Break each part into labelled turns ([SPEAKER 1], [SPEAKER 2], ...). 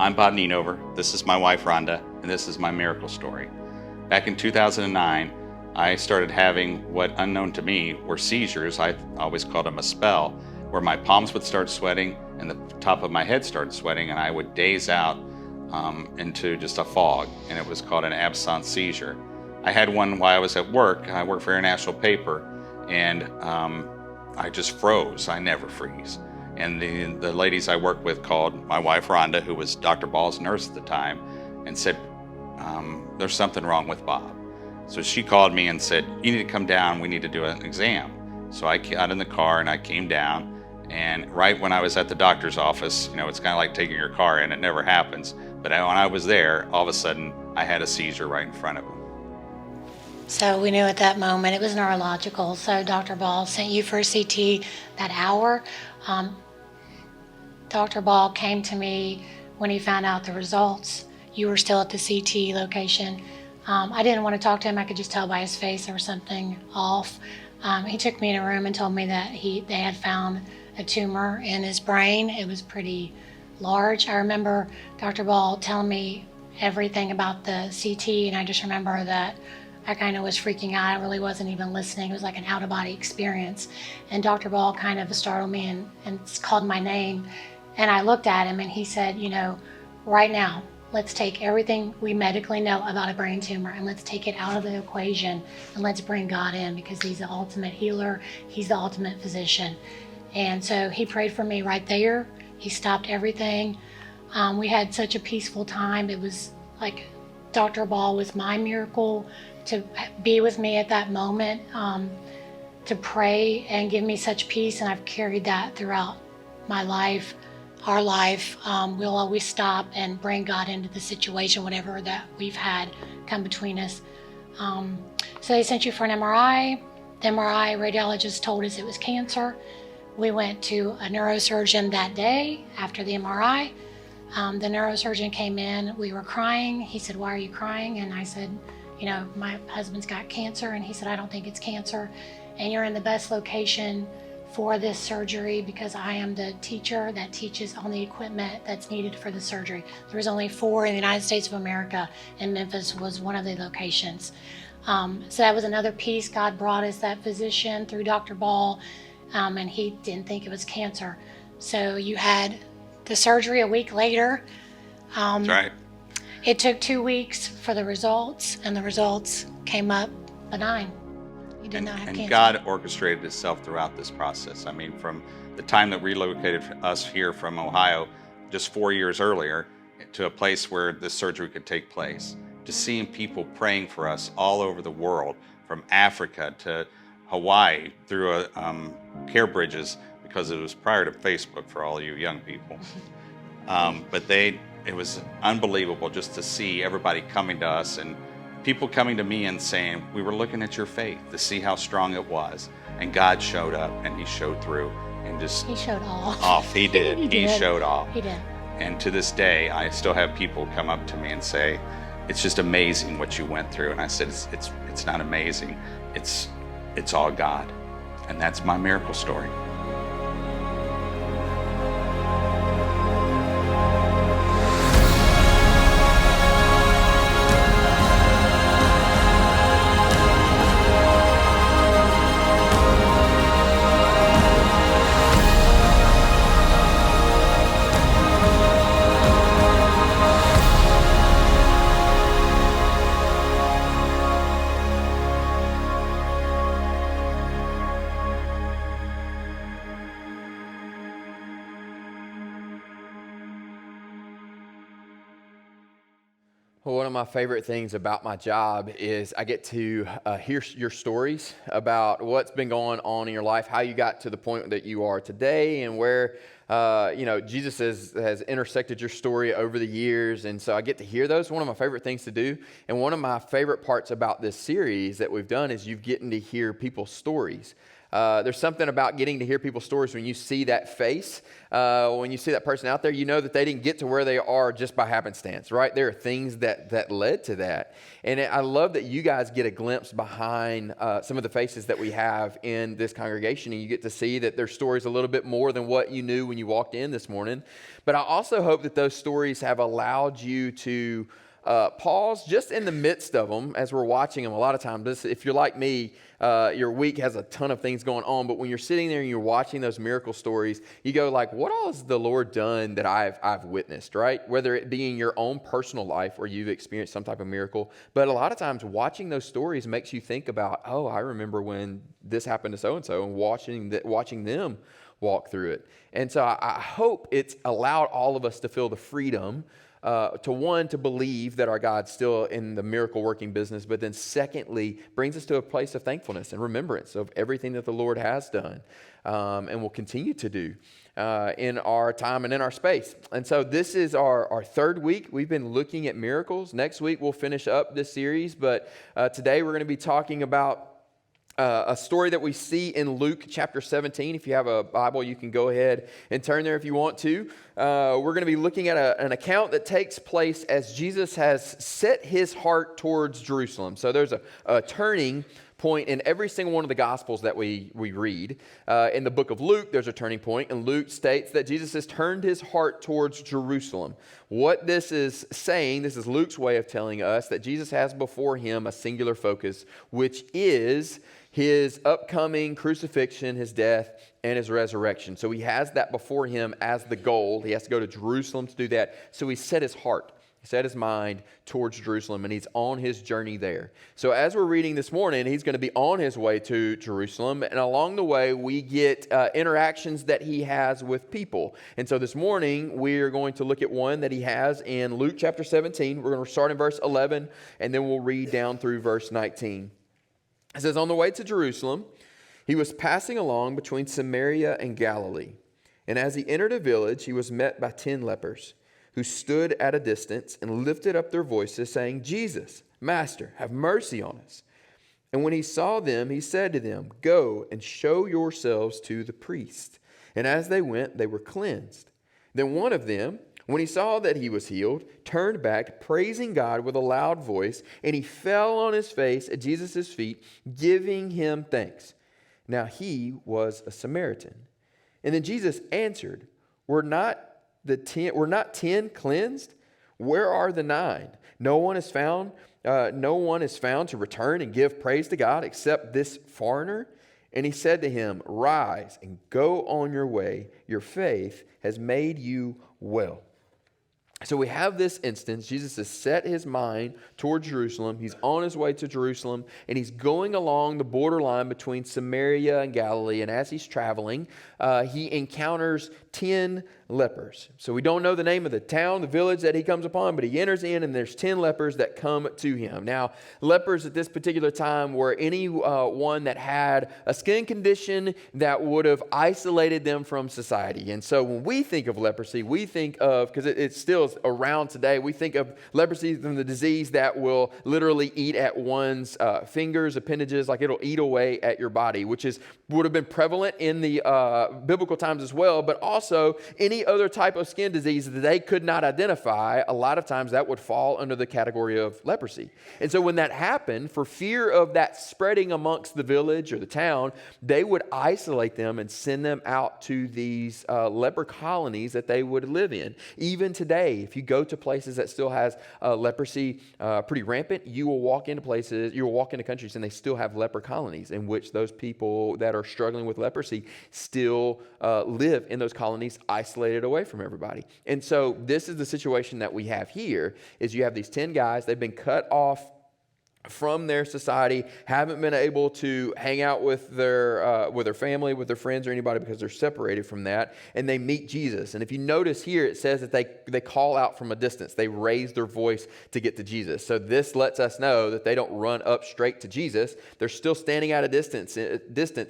[SPEAKER 1] I'm Bob Nienover, this is my wife Rhonda, and this is my miracle story. Back in 2009, I started having what, unknown to me, were seizures. I always called them a spell, where my palms would start sweating and the top of my head started sweating, and I would daze out into just a fog, and it was called an absence seizure. I had one while I was at work. I work for International Paper, and I just froze. I never freeze. And the ladies I worked with called my wife Rhonda, who was Dr. Ball's nurse at the time, and said, there's something wrong with Bob. So she called me and said, you need to come down, we need to do an exam. So I got in the car and I came down, and right when I was at the doctor's office, it's kind of like taking your car in, it never happens. But when I was there, all of a sudden I had a seizure right in front of him.
[SPEAKER 2] So we knew at that moment it was neurological. So Dr. Ball sent you for a CT that hour. Dr. Ball came to me when he found out the results. You were still at the CT location. I didn't want to talk to him. I could just tell by his face there was something off. He took me in a room and told me that they had found a tumor in his brain. It was pretty large. I remember Dr. Ball telling me everything about the CT, and I just remember that I kind of was freaking out. I really wasn't even listening. It was like an out-of-body experience. And Dr. Ball kind of startled me and called my name. And I looked at him and he said, right now, let's take everything we medically know about a brain tumor and let's take it out of the equation and let's bring God in, because he's the ultimate healer. He's the ultimate physician. And so he prayed for me right there. He stopped everything. We had such a peaceful time. It was like Dr. Ball was my miracle to be with me at that moment, to pray and give me such peace. And I've carried that throughout my life, our life. We'll always stop and bring God into the situation, whatever that we've had come between us. So they sent you for an MRI. The MRI radiologist told us it was cancer. We went to a neurosurgeon that day after the MRI. The neurosurgeon came in. We were crying. He said, "Why are you crying?" And I said, my husband's got cancer. And he said, "I don't think it's cancer. And you're in the best location for this surgery because I am the teacher that teaches on the equipment that's needed for the surgery." There was only 4 in the United States of America, and Memphis was one of the locations. So that was another piece. God brought us that physician through Dr. Ball, and he didn't think it was cancer. So you had the surgery a week later.
[SPEAKER 1] That's right.
[SPEAKER 2] It took 2 weeks for the results, and the results came up benign. You did not have cancer.
[SPEAKER 1] And God orchestrated himself throughout this process. I mean, from the time that relocated us here from Ohio just 4 years earlier to a place where this surgery could take place, to seeing people praying for us all over the world, from Africa to Hawaii, through care bridges, because it was prior to Facebook for all you young people. But it was unbelievable just to see everybody coming to us, and people coming to me and saying, "We were looking at your faith to see how strong it was." And God showed up and he showed through and just...
[SPEAKER 2] He showed off.
[SPEAKER 1] He did. He showed off.
[SPEAKER 2] He did.
[SPEAKER 1] And to this day, I still have people come up to me and say, "It's just amazing what you went through." And I said, it's not amazing. It's all God. And that's my miracle story.
[SPEAKER 3] Well, one of my favorite things about my job is I get to hear your stories about what's been going on in your life, how you got to the point that you are today, and where Jesus has intersected your story over the years. And so I get to hear those. One of my favorite things to do, and one of my favorite parts about this series that we've done is you've getting to hear people's stories. There's something about getting to hear people's stories when you see that face, when you see that person out there, you know that they didn't get to where they are just by happenstance, right? There are things that led to that. And I love that you guys get a glimpse behind some of the faces that we have in this congregation, and you get to see that their stories a little bit more than what you knew when you walked in this morning. But I also hope that those stories have allowed you to pause just in the midst of them as we're watching them. A lot of times, if you're like me, your week has a ton of things going on, but when you're sitting there and you're watching those miracle stories, you go like, what all has the Lord done that I've witnessed, right? Whether it be in your own personal life or you've experienced some type of miracle. But a lot of times watching those stories makes you think about, oh, I remember when this happened to so-and-so, and watching them walk through it. And so I hope it's allowed all of us to feel the freedom to believe that our God's still in the miracle working business, but then secondly, brings us to a place of thankfulness and remembrance of everything that the Lord has done and will continue to do in our time and in our space. And so this is our third week. We've been looking at miracles. Next week, we'll finish up this series, but today we're going to be talking about a story that we see in Luke chapter 17. If you have a Bible, you can go ahead and turn there if you want to. We're going to be looking at an account that takes place as Jesus has set his heart towards Jerusalem. So there's a turning point in every single one of the Gospels that we read. In the book of Luke, there's a turning point, and Luke states that Jesus has turned his heart towards Jerusalem. What this is saying, this is Luke's way of telling us that Jesus has before him a singular focus, which is his upcoming crucifixion, his death, and his resurrection. So he has that before him as the goal. He has to go to Jerusalem to do that. So he set his heart, he set his mind towards Jerusalem, and he's on his journey there. So as we're reading this morning, he's going to be on his way to Jerusalem, and along the way, we get interactions that he has with people. And so this morning, we're going to look at one that he has in Luke chapter 17. We're going to start in verse 11, and then we'll read down through verse 19. It says, on the way to Jerusalem, he was passing along between Samaria and Galilee. And as he entered a village, he was met by 10 lepers, who stood at a distance and lifted up their voices, saying, Jesus, Master, have mercy on us. And when he saw them, he said to them, go and show yourselves to the priest. And as they went, they were cleansed. Then one of them, when he saw that he was healed, turned back, praising God with a loud voice, and he fell on his face at Jesus' feet, giving him thanks. Now he was a Samaritan. And then Jesus answered, Were not 10 cleansed? Where are the 9? No one is found to return and give praise to God except this foreigner. And he said to him, Rise and go on your way. Your faith has made you well. So we have this instance. Jesus has set his mind toward Jerusalem. He's on his way to Jerusalem, and he's going along the borderline between Samaria and Galilee. And as he's traveling, he encounters 10 lepers. So we don't know the name of the town, the village that he comes upon, but he enters in, and there's 10 lepers that come to him. Now, lepers at this particular time were anyone that had a skin condition that would have isolated them from society. And so when we think of leprosy, we think of, because it's still around today, we think of leprosy from the disease that will literally eat at one's fingers, appendages, like it'll eat away at your body, which would have been prevalent in the biblical times as well, but also any other type of skin disease that they could not identify, a lot of times that would fall under the category of leprosy. And so when that happened, for fear of that spreading amongst the village or the town, they would isolate them and send them out to these leper colonies that they would live in. Even today, if you go to places that still has leprosy pretty rampant, you will walk into countries and they still have leper colonies in which those people that are struggling with leprosy still live in those colonies, isolated away from everybody. And so this is the situation that we have here, is you have these 10 guys, they've been cut off from their society, haven't been able to hang out with their family, with their friends or anybody because they're separated from that, and they meet Jesus. And if you notice here, it says that they call out from a distance. They raise their voice to get to Jesus. So this lets us know that they don't run up straight to Jesus. They're still standing at a distance,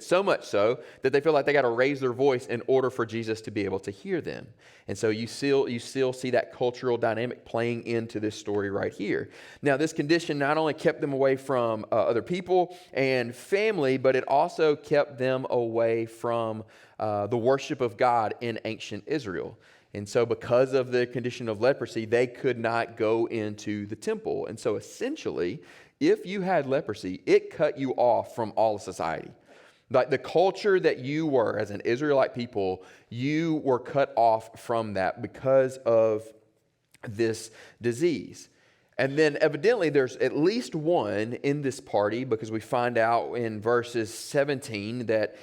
[SPEAKER 3] so much so that they feel like they got to raise their voice in order for Jesus to be able to hear them. And so you still see that cultural dynamic playing into this story right here. Now, this condition not only kept them away from other people and family, but it also kept them away from the worship of God in ancient Israel. And so because of the condition of leprosy, they could not go into the temple. And so essentially, if you had leprosy, it cut you off from all of society. Like the culture that you were as an Israelite people, you were cut off from that because of this disease. And then evidently there's at least one in this party, because we find out in verses 17 that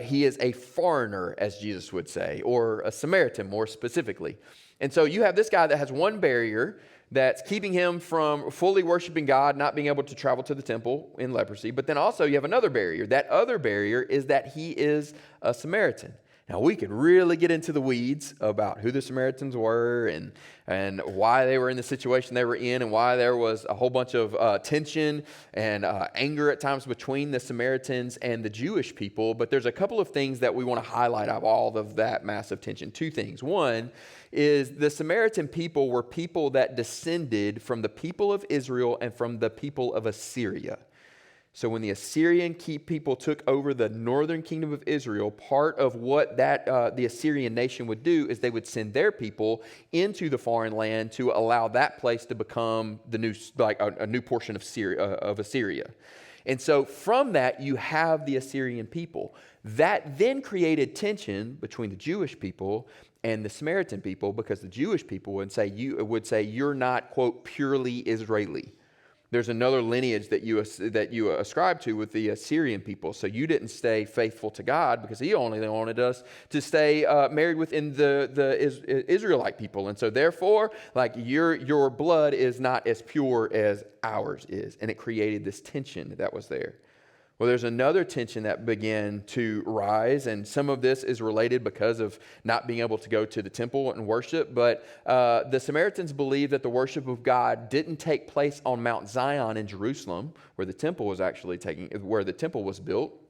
[SPEAKER 3] he is a foreigner, as Jesus would say, or a Samaritan more specifically. And so you have this guy that has one barrier that's keeping him from fully worshiping God, not being able to travel to the temple in leprosy. But then also you have another barrier. That other barrier is that he is a Samaritan. Now, we could really get into the weeds about who the Samaritans were and why they were in the situation they were in, and why there was a whole bunch of tension and anger at times between the Samaritans and the Jewish people. But there's a couple of things that we want to highlight out of all of that massive tension. Two things. One is the Samaritan people were people that descended from the people of Israel and from the people of Assyria. So when the Assyrian people took over the northern kingdom of Israel, part of what the Assyrian nation would do is they would send their people into the foreign land to allow that place to become the new, like a new portion of Assyria. And so from that, you have the Assyrian people. That then created tension between the Jewish people and the Samaritan people, because the Jewish people would say you're not, quote, purely Israeli. There's another lineage that you ascribe to with the Assyrian people. So you didn't stay faithful to God because he only wanted us to stay married within the Israelite people. And so therefore, like your blood is not as pure as ours is. And it created this tension that was there. Well, there's another tension that began to rise, and some of this is related because of not being able to go to the temple and worship. But the Samaritans believed that the worship of God didn't take place on Mount Zion in Jerusalem, where the temple was built.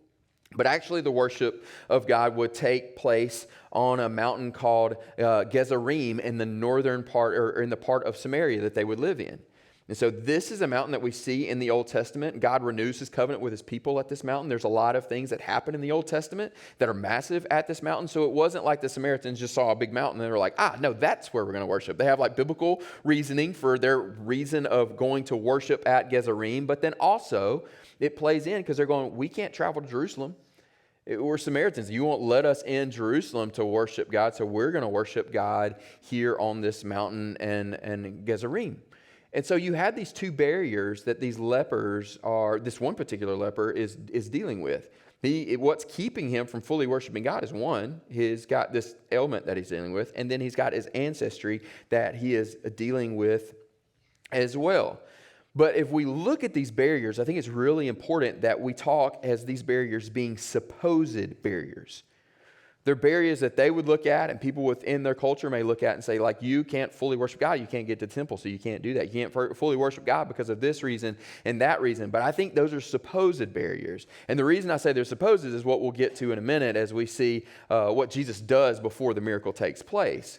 [SPEAKER 3] But actually, the worship of God would take place on a mountain called Gezerim in the northern part, or in the part of Samaria that they would live in. And so this is a mountain that we see in the Old Testament. God renews his covenant with his people at this mountain. There's a lot of things that happen in the Old Testament that are massive at this mountain. So it wasn't like the Samaritans just saw a big mountain and they were like, no, that's where we're going to worship. They have like biblical reasoning for their reason of going to worship at Gezerim. But then also it plays in because they're going, we can't travel to Jerusalem. We're Samaritans. You won't let us in Jerusalem to worship God. So we're going to worship God here on this mountain and Gezerim. And so you had these two barriers that these lepers this one particular leper is dealing with. What's keeping him from fully worshiping God is one, he's got this ailment that he's dealing with, and then he's got his ancestry that he is dealing with as well. But if we look at these barriers, I think it's really important that we talk as these barriers being supposed barriers. They're barriers that they would look at, and people within their culture may look at and say, like, you can't fully worship God. You can't get to the temple, so you can't do that. You can't fully worship God because of this reason and that reason. But I think those are supposed barriers. And the reason I say they're supposed is what we'll get to in a minute as we see what Jesus does before the miracle takes place.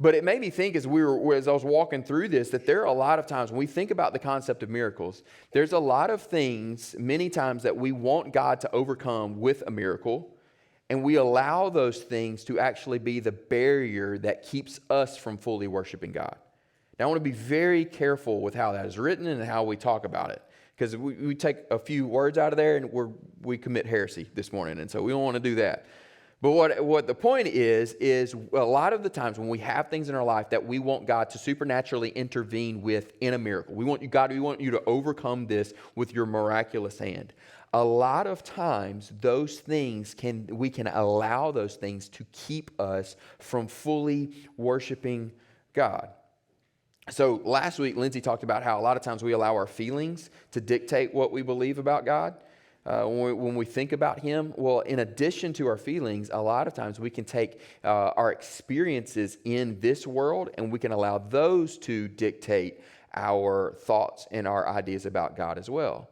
[SPEAKER 3] But it made me think as I was walking through this, that there are a lot of times when we think about the concept of miracles, there's a lot of things, many times, that we want God to overcome with a miracle. And we allow those things to actually be the barrier that keeps us from fully worshiping God. Now, I want to be very careful with how that is written and how we talk about it. Because we take a few words out of there and we commit heresy this morning. And so we don't want to do that. But what the point is a lot of the times when we have things in our life that we want God to supernaturally intervene with in a miracle. We want you to overcome this with your miraculous hand. A lot of times we can allow those things to keep us from fully worshiping God. So last week, Lindsay talked about how a lot of times we allow our feelings to dictate what we believe about God. When we think about him, well, in addition to our feelings, a lot of times we can take our experiences in this world and we can allow those to dictate our thoughts and our ideas about God as well.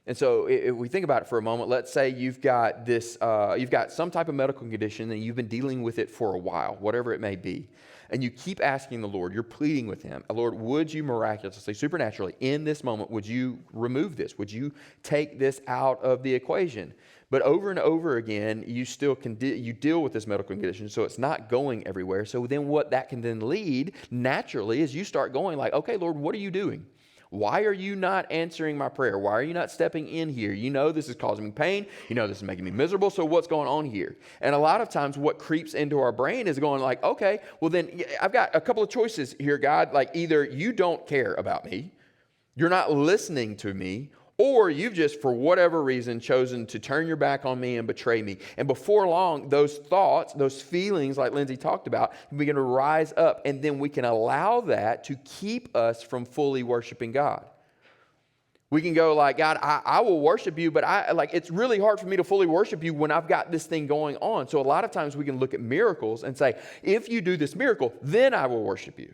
[SPEAKER 3] And so if we think about it for a moment, let's say you've got some type of medical condition and you've been dealing with it for a while, whatever it may be. and you keep asking the Lord, you're pleading with him, Lord, would you miraculously, supernaturally, in this moment, would you remove this? Would you take this out of the equation? But over and over again, you still you deal with this medical condition, so it's not going everywhere. So then what that can then lead naturally is you start going like, okay, Lord, what are you doing? Why are you not answering my prayer? Why are you not stepping in here? You know this is causing me pain. You know this is making me miserable. So what's going on here? And a lot of times what creeps into our brain is going like, okay, well then I've got a couple of choices here, God. Like either you don't care about me, you're not listening to me, or you've just, for whatever reason, chosen to turn your back on me and betray me. And before long, those thoughts, those feelings, like Lindsay talked about, begin to rise up. And then we can allow that to keep us from fully worshiping God. We can go like, God, I will worship you, but it's really hard for me to fully worship you when I've got this thing going on. So a lot of times we can look at miracles and say, if you do this miracle, then I will worship you.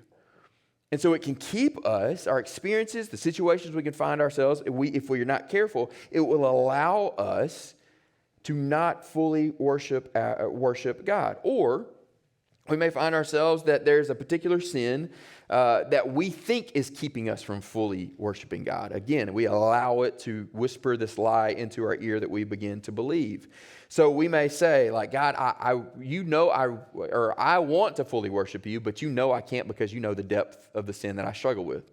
[SPEAKER 3] And so it can keep us, our experiences, the situations we can find ourselves, if we're not careful, it will allow us to not fully worship God. Or we may find ourselves that there's a particular sin that we think is keeping us from fully worshiping God. Again, we allow it to whisper this lie into our ear that we begin to believe. So we may say, like, God, I want to fully worship you, but you know I can't because you know the depth of the sin that I struggle with.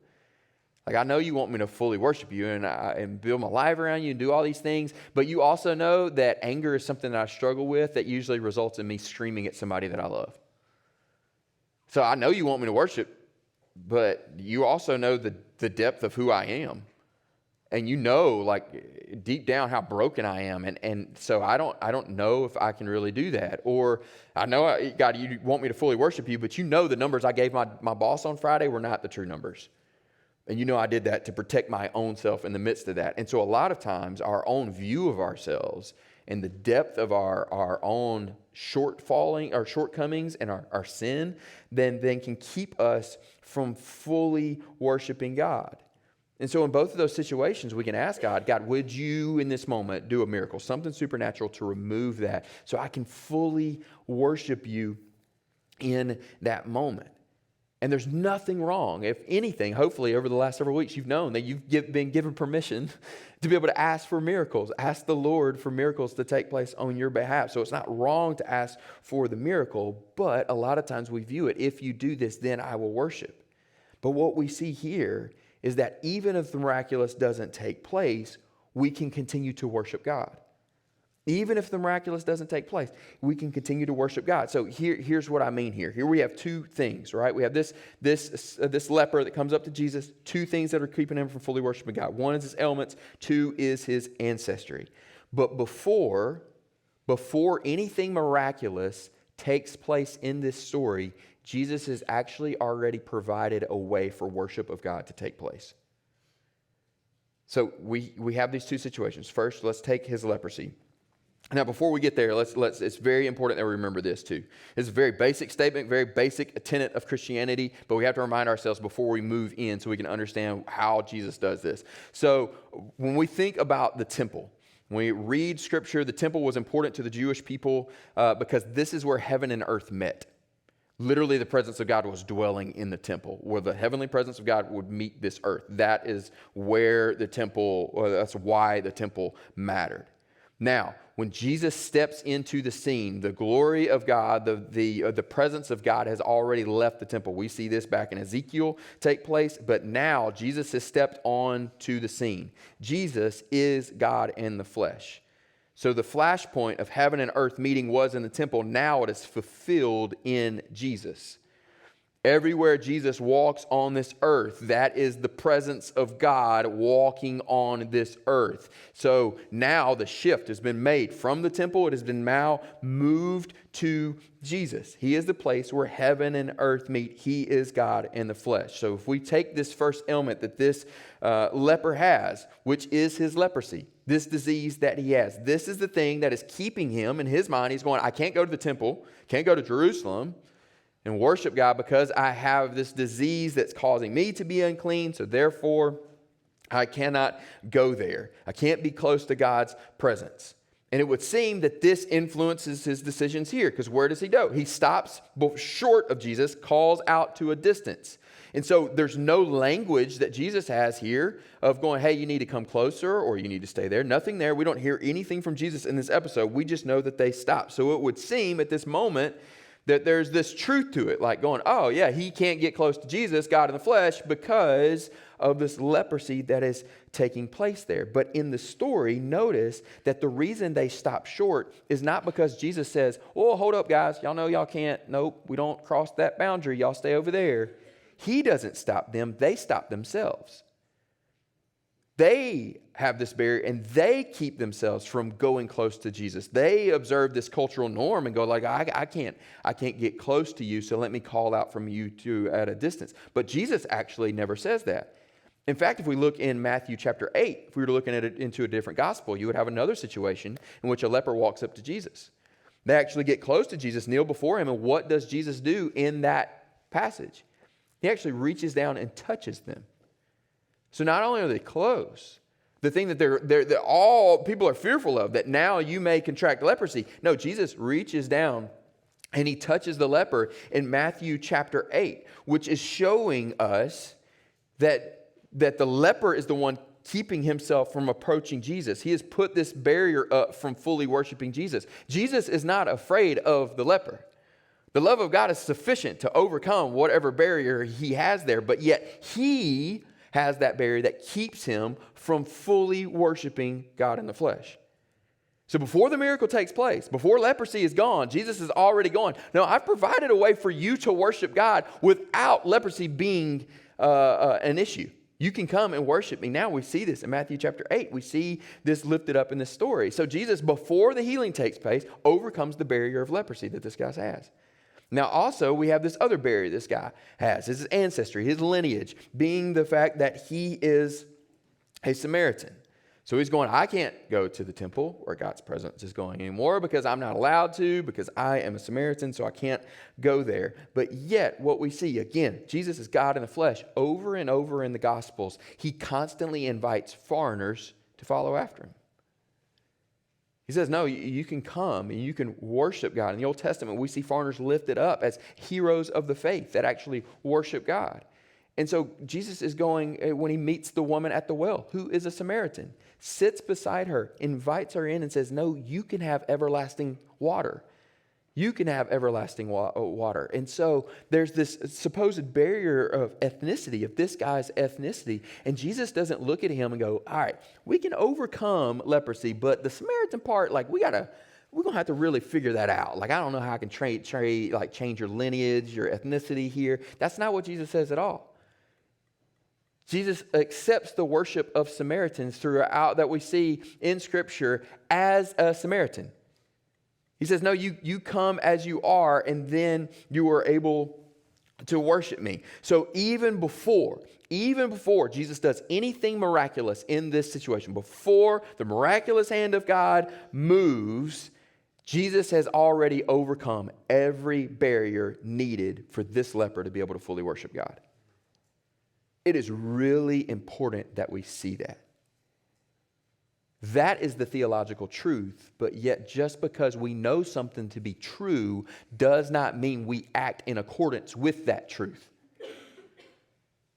[SPEAKER 3] Like, I know you want me to fully worship you and build my life around you and do all these things, but you also know that anger is something that I struggle with that usually results in me screaming at somebody that I love. So I know you want me to worship, but you also know the depth of who I am. And you know, like, deep down how broken I am. And so I don't know if I can really do that. Or I know, God, you want me to fully worship you, but you know the numbers I gave my boss on Friday were not the true numbers. And you know I did that to protect my own self in the midst of that. And so a lot of times our own view of ourselves and the depth of our own shortcomings and our sin then can keep us from fully worshiping God. And so in both of those situations, we can ask God, would you in this moment do a miracle, something supernatural to remove that so I can fully worship you in that moment? And there's nothing wrong. If anything, hopefully over the last several weeks, you've known that you've been given permission to be able to ask for miracles. Ask the Lord for miracles to take place on your behalf. So it's not wrong to ask for the miracle, but a lot of times we view it, if you do this, then I will worship. But what we see here is that even if the miraculous doesn't take place, we can continue to worship God. Even if the miraculous doesn't take place, we can continue to worship God. So here's what I mean here. Here we have two things, right? We have this leper that comes up to Jesus, two things that are keeping him from fully worshiping God. One is his ailments, two is his ancestry. But before anything miraculous takes place in this story, Jesus has actually already provided a way for worship of God to take place. So we have these two situations. First, let's take his leprosy. Now, before we get there, it's very important that we remember this too. It's a very basic statement, very basic tenet of Christianity, but we have to remind ourselves before we move in so we can understand how Jesus does this. So when we think about the temple, when we read Scripture, the temple was important to the Jewish people because this is where heaven and earth met. Literally, the presence of God was dwelling in the temple, where the heavenly presence of God would meet this earth. That is where the temple, or that's why the temple mattered. Now, when Jesus steps into the scene, the glory of God, the presence of God has already left the temple. We see this back in Ezekiel take place, but now Jesus has stepped on to the scene. Jesus is God in the flesh. So the flashpoint of heaven and earth meeting was in the temple. Now it is fulfilled in Jesus. Everywhere Jesus walks on this earth, that is the presence of God walking on this earth. So now the shift has been made from the temple. It has been now moved to Jesus. He is the place where heaven and earth meet. He is God in the flesh. So if we take this first ailment that this leper has, which is his leprosy, this disease that he has, this is the thing that is keeping him in his mind. He's going, I can't go to the temple, can't go to Jerusalem and worship God because I have this disease that's causing me to be unclean, so therefore I cannot go there. I can't be close to God's presence. And it would seem that this influences his decisions here, because where does he go? He stops short of Jesus, calls out to a distance. And so there's no language that Jesus has here of going, hey, you need to come closer or you need to stay there. Nothing there. We don't hear anything from Jesus in this episode. We just know that they stopped. So it would seem at this moment that there's this truth to it, like going, oh yeah, he can't get close to Jesus, God in the flesh, because of this leprosy that is taking place there. But in the story, notice that the reason they stop short is not because Jesus says, oh, hold up, guys. Y'all know y'all can't. Nope, we don't cross that boundary. Y'all stay over there. He doesn't stop them. They stop themselves. They have this barrier and they keep themselves from going close to Jesus. They observe this cultural norm and go like, I can't get close to you, so let me call out from you to at a distance. But Jesus actually never says that. In fact, if we look in Matthew chapter 8, if we were looking at it into a different gospel, you would have another situation in which a leper walks up to Jesus. They actually get close to Jesus, kneel before him, and what does Jesus do in that passage? He actually reaches down and touches them. So not only are they close, the thing that they're all people are fearful of, that now you may contract leprosy. No, Jesus reaches down and he touches the leper in Matthew chapter 8, which is showing us that the leper is the one keeping himself from approaching Jesus. He has put this barrier up from fully worshiping Jesus. Jesus is not afraid of the leper. The love of God is sufficient to overcome whatever barrier he has there, but yet he has that barrier that keeps him from fully worshiping God in the flesh. So before the miracle takes place, before leprosy is gone, Jesus is already gone. Now, I've provided a way for you to worship God without leprosy being an issue. You can come and worship me. Now we see this in Matthew chapter 8. We see this lifted up in this story. So Jesus, before the healing takes place, overcomes the barrier of leprosy that this guy has. Now also we have this other barrier this guy has. His ancestry, his lineage, being the fact that he is a Samaritan. So he's going, I can't go to the temple where God's presence is going anymore because I'm not allowed to, because I am a Samaritan, so I can't go there. But yet what we see, again, Jesus is God in the flesh. Over and over in the Gospels, he constantly invites foreigners to follow after him. He says, no, you can come and you can worship God. In the Old Testament, we see foreigners lifted up as heroes of the faith that actually worship God. And so Jesus is going, when he meets the woman at the well, who is a Samaritan, sits beside her, invites her in and says, no, you can have everlasting water. You can have everlasting water. And so there's this supposed barrier of ethnicity, of this guy's ethnicity. And Jesus doesn't look at him and go, all right, we can overcome leprosy, but the Samaritan part, like we're going to have to really figure that out. Like, I don't know how I can change your lineage, your ethnicity here. That's not what Jesus says at all. Jesus accepts the worship of Samaritans throughout that we see in Scripture as a Samaritan. He says, no, you come as you are, and then you are able to worship me. So even before Jesus does anything miraculous in this situation, before the miraculous hand of God moves, Jesus has already overcome every barrier needed for this leper to be able to fully worship God. It is really important that we see that. That is the theological truth, but yet just because we know something to be true does not mean we act in accordance with that truth.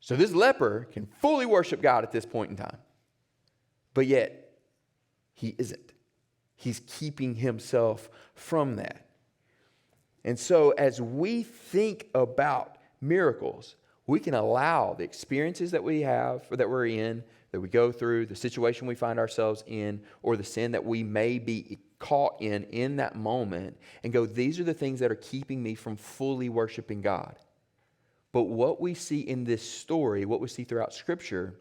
[SPEAKER 3] So this leper can fully worship God at this point in time, but yet he isn't. He's keeping himself from that. And so as we think about miracles, we can allow the experiences that we have, or that we're in, that we go through, the situation we find ourselves in, or the sin that we may be caught in that moment, and go, these are the things that are keeping me from fully worshiping God. But what we see in this story, what we see throughout Scripture,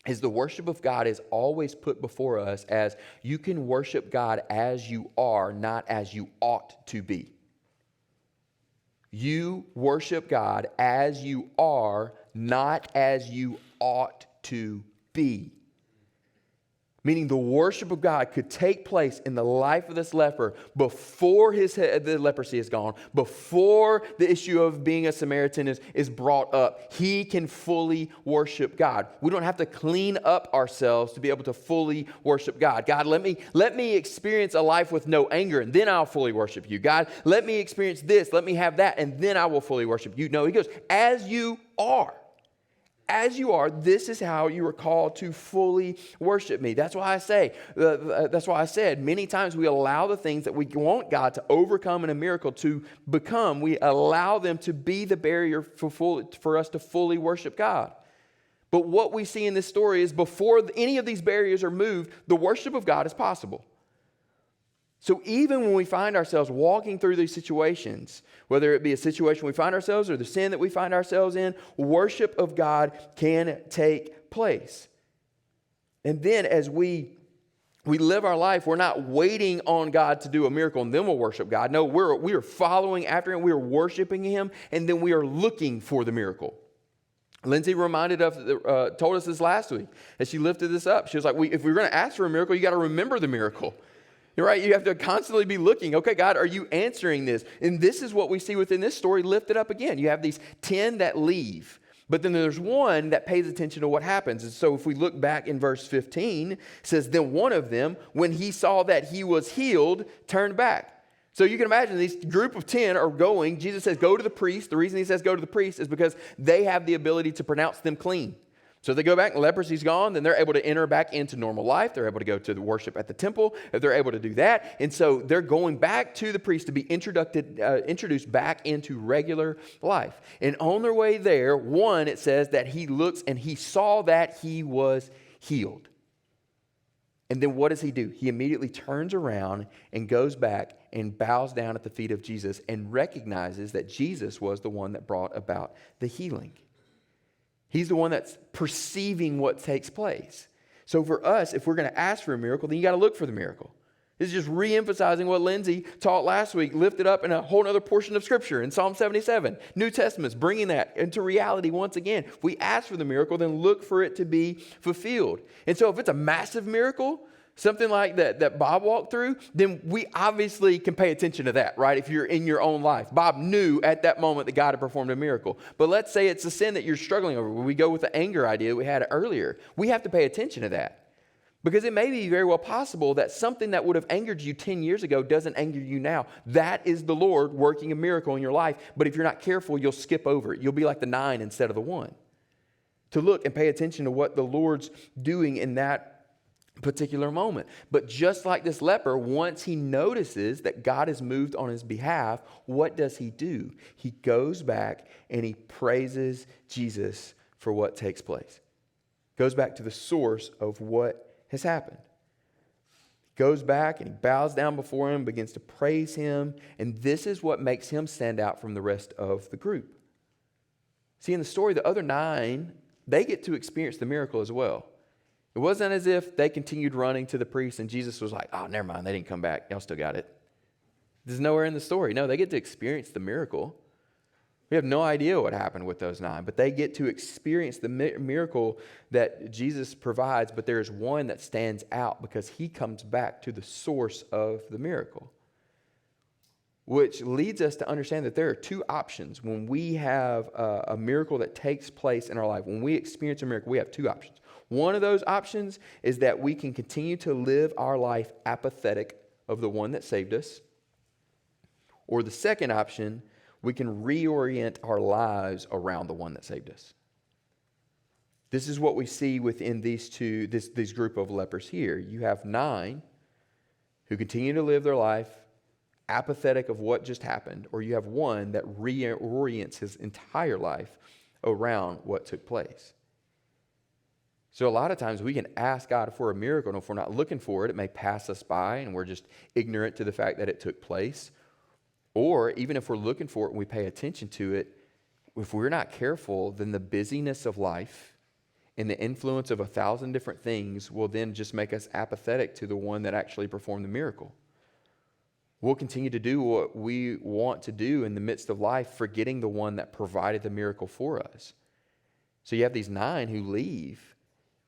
[SPEAKER 3] is the worship of God is always put before us as you can worship God as you are, not as you ought to be. You worship God as you are, not as you ought to be. Meaning the worship of God could take place in the life of this leper before the leprosy is gone, before the issue of being a Samaritan is brought up. He can fully worship God. We don't have to clean up ourselves to be able to fully worship God. God, let me experience a life with no anger, and then I'll fully worship you. God, let me experience this, let me have that, and then I will fully worship you. No, he goes, as you are. As you are, this is how you are called to fully worship me. That's why I said many times we allow the things that we want God to overcome in a miracle to become. We allow them to be the barrier for us to fully worship God. But what we see in this story is before any of these barriers are moved, the worship of God is possible. So even when we find ourselves walking through these situations, whether it be a situation we find ourselves or the sin that we find ourselves in, worship of God can take place. And then as we live our life, we're not waiting on God to do a miracle and then we'll worship God. No, we are following after Him, we are worshiping Him, and then we are looking for the miracle. Lindsay told us this last week as she lifted this up. She was like, if we're going to ask for a miracle, you got to remember the miracle. You're right. You have to constantly be looking. Okay, God, are you answering this? And this is what we see within this story lifted up again. You have these 10 that leave, but then there's one that pays attention to what happens. And so if we look back in verse 15, it says, then one of them, when he saw that he was healed, turned back. So you can imagine these group of 10 are going. Jesus says, go to the priest. The reason he says go to the priest is because they have the ability to pronounce them clean. So they go back and leprosy's gone, then they're able to enter back into normal life. They're able to go to the worship at the temple if they're able to do that. And so they're going back to the priest to be introduced back into regular life. And on their way there, one, it says that he looks and he saw that he was healed. And then what does he do? He immediately turns around and goes back and bows down at the feet of Jesus and recognizes that Jesus was the one that brought about the healing. He's the one that's perceiving what takes place. So for us, if we're going to ask for a miracle, then you got to look for the miracle. This is just re-emphasizing what Lindsay taught last week, lifted up in a whole other portion of Scripture in Psalm 77. New Testament's bringing that into reality once again. If we ask for the miracle, then look for it to be fulfilled. And so if it's a massive miracle, something like that Bob walked through, then we obviously can pay attention to that, right? If you're in your own life. Bob knew at that moment that God had performed a miracle. But let's say it's a sin that you're struggling over. When we go with the anger idea we had earlier, we have to pay attention to that. Because it may be very well possible that something that would have angered you 10 years ago doesn't anger you now. That is the Lord working a miracle in your life. But if you're not careful, you'll skip over it. You'll be like the 9 instead of the 1. To look and pay attention to what the Lord's doing in that particular moment. But just like this leper, once he notices that God has moved on his behalf, what does he do? He goes back and he praises Jesus for what takes place. Goes back to the source of what has happened. Goes back and he bows down before him, begins to praise him, and this is what makes him stand out from the rest of the group. See, in the story, the other 9, they get to experience the miracle as well. It wasn't as if they continued running to the priest and Jesus was like, oh, never mind, they didn't come back. Y'all still got it. There's nowhere in the story. No, they get to experience the miracle. We have no idea what happened with those 9, but they get to experience the miracle that Jesus provides, but there's one that stands out because he comes back to the source of the miracle. Which leads us to understand that there are 2 options when we have a miracle that takes place in our life. When we experience a miracle, we have 2 options. One of those options is that we can continue to live our life apathetic of the one that saved us. Or the second option, we can reorient our lives around the one that saved us. This is what we see within this group of lepers here. You have 9 who continue to live their life apathetic of what just happened, or you have one that reorients his entire life around what took place. So a lot of times we can ask God for a miracle, and if we're not looking for it, it may pass us by and we're just ignorant to the fact that it took place. Or even if we're looking for it and we pay attention to it, if we're not careful, then the busyness of life and the influence of 1,000 different things will then just make us apathetic to the one that actually performed the miracle. We'll continue to do what we want to do in the midst of life, forgetting the one that provided the miracle for us. So you have these 9 who leave,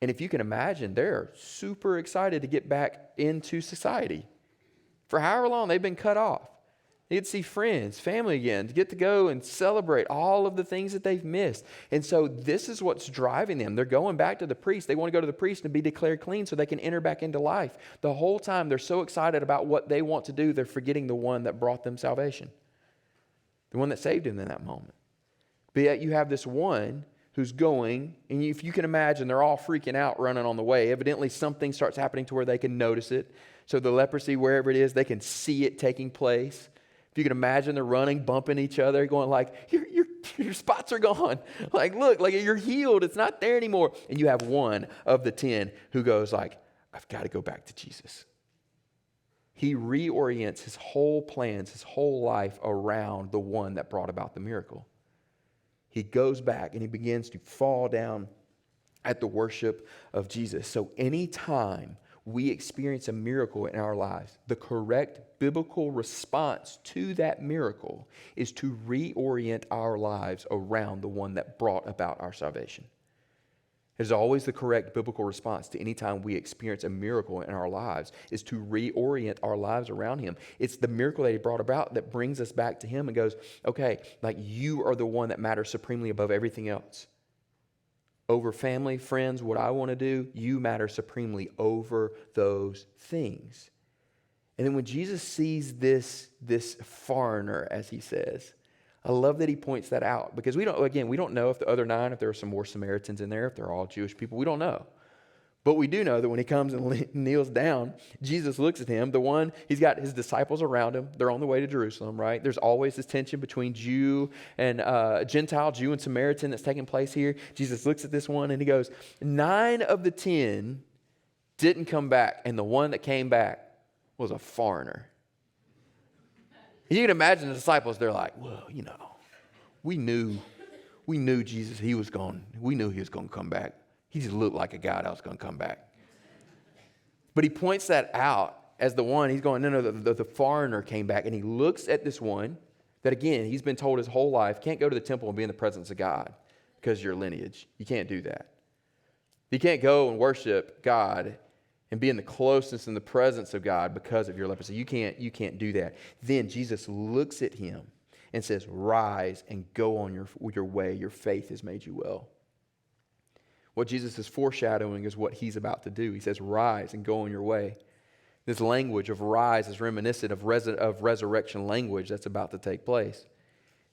[SPEAKER 3] And if you can imagine, they're super excited to get back into society. For however long they've been cut off. They get to see friends, family again, to get to go and celebrate all of the things that they've missed. And so this is what's driving them. They're going back to the priest. They want to go to the priest and be declared clean so they can enter back into life. The whole time they're so excited about what they want to do, they're forgetting the one that brought them salvation. The one that saved them in that moment. But yet you have this one who's going, and if you can imagine, they're all freaking out running on the way. Evidently something starts happening to where they can notice it. So the leprosy, wherever it is, they can see it taking place. If you can imagine, they're running, bumping each other, going like, your spots are gone. Like, look, like you're healed. It's not there anymore. And you have one of the 10 who goes like, I've got to go back to Jesus. He reorients his whole plans, his whole life around the one that brought about the miracle. He goes back and he begins to fall down at the worship of Jesus. So anytime we experience a miracle in our lives, the correct biblical response to that miracle is to reorient our lives around the one that brought about our salvation. It is always the correct biblical response to any time we experience a miracle in our lives is to reorient our lives around him. It's the miracle that he brought about that brings us back to him and goes, okay, like you are the one that matters supremely above everything else. Over family, friends, what I want to do, you matter supremely over those things. And then when Jesus sees this foreigner, as he says, I love that he points that out because we don't know if the other 9, if there are some more Samaritans in there, if they're all Jewish people, we don't know. But we do know that when he comes and kneels down, Jesus looks at him. The one, he's got his disciples around him. They're on the way to Jerusalem, right? There's always this tension between Jew and Gentile, Jew and Samaritan that's taking place here. Jesus looks at this one and he goes, 9 of the 10 didn't come back, and the one that came back was a foreigner. You can imagine the disciples, they're like, well, we knew Jesus, we knew he was going to come back. He just looked like a guy that was going to come back. But he points that out as the one, he's going, no, the foreigner came back. And he looks at this one that, again, he's been told his whole life, can't go to the temple and be in the presence of God because of your lineage. You can't do that. You can't go and worship God and be in the closeness and the presence of God because of your leprosy. You can't do that. Then Jesus looks at him and says, rise and go on your way. Your faith has made you well. What Jesus is foreshadowing is what he's about to do. He says, rise and go on your way. This language of rise is reminiscent of resurrection language that's about to take place.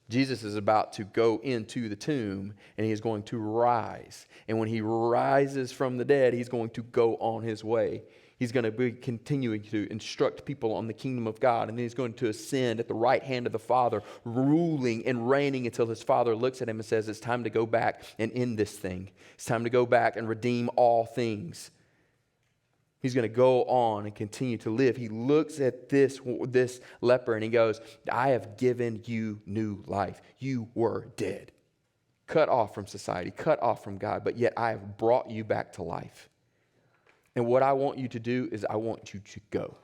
[SPEAKER 3] Jesus is about to go into the tomb and he is going to rise. And when he rises from the dead, he's going to go on his way. He's going to be continuing to instruct people on the kingdom of God. And then he's going to ascend at the right hand of the Father, ruling and reigning until his Father looks at him and says, it's time to go back and end this thing. It's time to go back and redeem all things. He's going to go on and continue to live. He looks at this leper and he goes, I have given you new life. You were dead, cut off from society, cut off from God, but yet I have brought you back to life. And what I want you to do is I want you to go.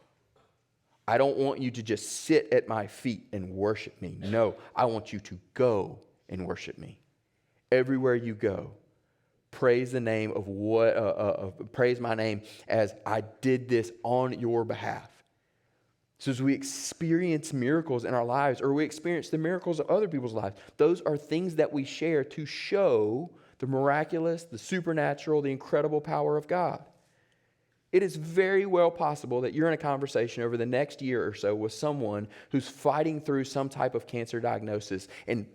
[SPEAKER 3] I don't want you to just sit at my feet and worship me. No, I want you to go and worship me. Everywhere you go, praise the name praise my name as I did this on your behalf. So as we experience miracles in our lives, or we experience the miracles of other people's lives, those are things that we share to show the miraculous, the supernatural, the incredible power of God. It is very well possible that you're in a conversation over the next year or so with someone who's fighting through some type of cancer diagnosis, and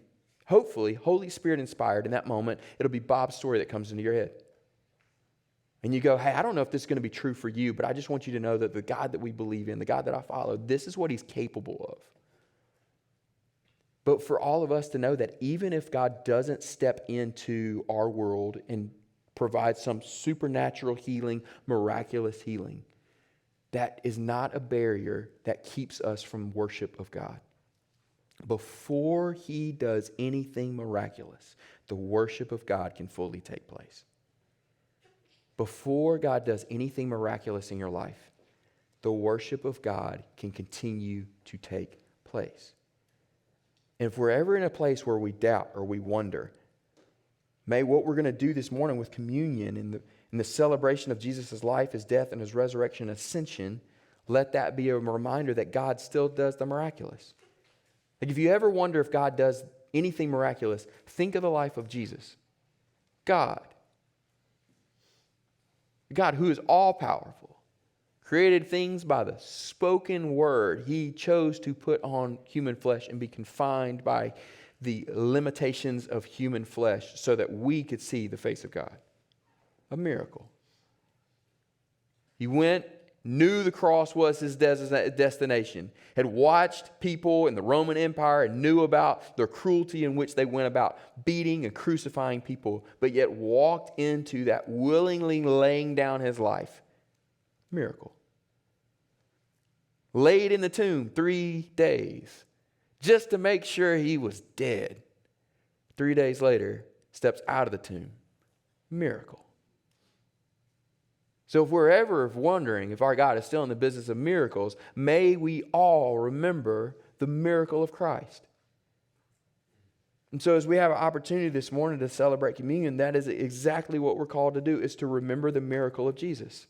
[SPEAKER 3] hopefully, Holy Spirit inspired in that moment, it'll be Bob's story that comes into your head. And you go, hey, I don't know if this is going to be true for you, but I just want you to know that the God that we believe in, the God that I follow, this is what he's capable of. But for all of us to know that even if God doesn't step into our world and provide some supernatural healing, miraculous healing, that is not a barrier that keeps us from worship of God. Before he does anything miraculous, the worship of God can fully take place. Before God does anything miraculous in your life, the worship of God can continue to take place. And if we're ever in a place where we doubt or we wonder, may what we're going to do this morning with communion and in the celebration of Jesus' life, his death, and his resurrection and ascension, let that be a reminder that God still does the miraculous. Like if you ever wonder if God does anything miraculous, think of the life of Jesus. God who is all-powerful, created things by the spoken word. He chose to put on human flesh and be confined by the limitations of human flesh so that we could see the face of God. A miracle. He went, knew the cross was his destination, had watched people in the Roman Empire and knew about the cruelty in which they went about beating and crucifying people, but yet walked into that willingly laying down his life. Miracle. Laid in the tomb 3 days just to make sure he was dead. 3 days later, steps out of the tomb. Miracle. So if we're ever wondering if our God is still in the business of miracles, may we all remember the miracle of Christ. And so as we have an opportunity this morning to celebrate communion, that is exactly what we're called to do, is to remember the miracle of Jesus.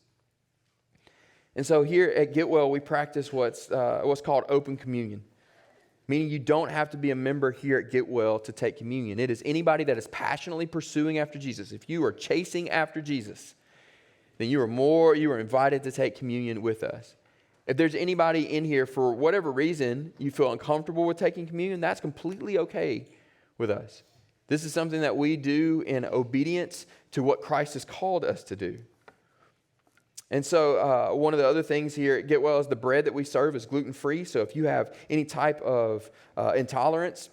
[SPEAKER 3] And so here at Get Well, we practice what's called open communion, meaning you don't have to be a member here at Get Well to take communion. It is anybody that is passionately pursuing after Jesus. If you are chasing after Jesus, then you are invited to take communion with us. If there's anybody in here, for whatever reason, you feel uncomfortable with taking communion, that's completely okay with us. This is something that we do in obedience to what Christ has called us to do. And so one of the other things here at Get Well is the bread that we serve is gluten-free. So if you have any type of intolerance,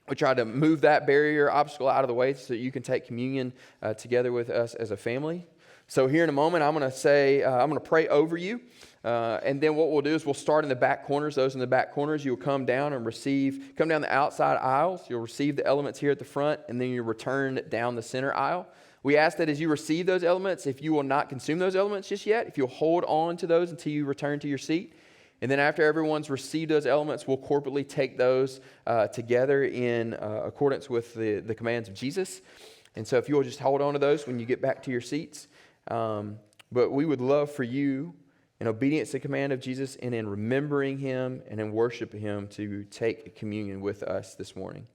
[SPEAKER 3] we try to move that barrier, obstacle out of the way so that you can take communion together with us as a family. So here in a moment, I'm going to pray over you. And then what we'll do is we'll start in the back corners. Those in the back corners, you'll come down the outside aisles. You'll receive the elements here at the front, and then you'll return down the center aisle. We ask that as you receive those elements, if you will not consume those elements just yet, if you'll hold on to those until you return to your seat. And then after everyone's received those elements, we'll corporately take those together in accordance with the commands of Jesus. And so if you will just hold on to those when you get back to your seats. But we would love for you, in obedience to the command of Jesus and in remembering him and in worshiping him, to take communion with us this morning.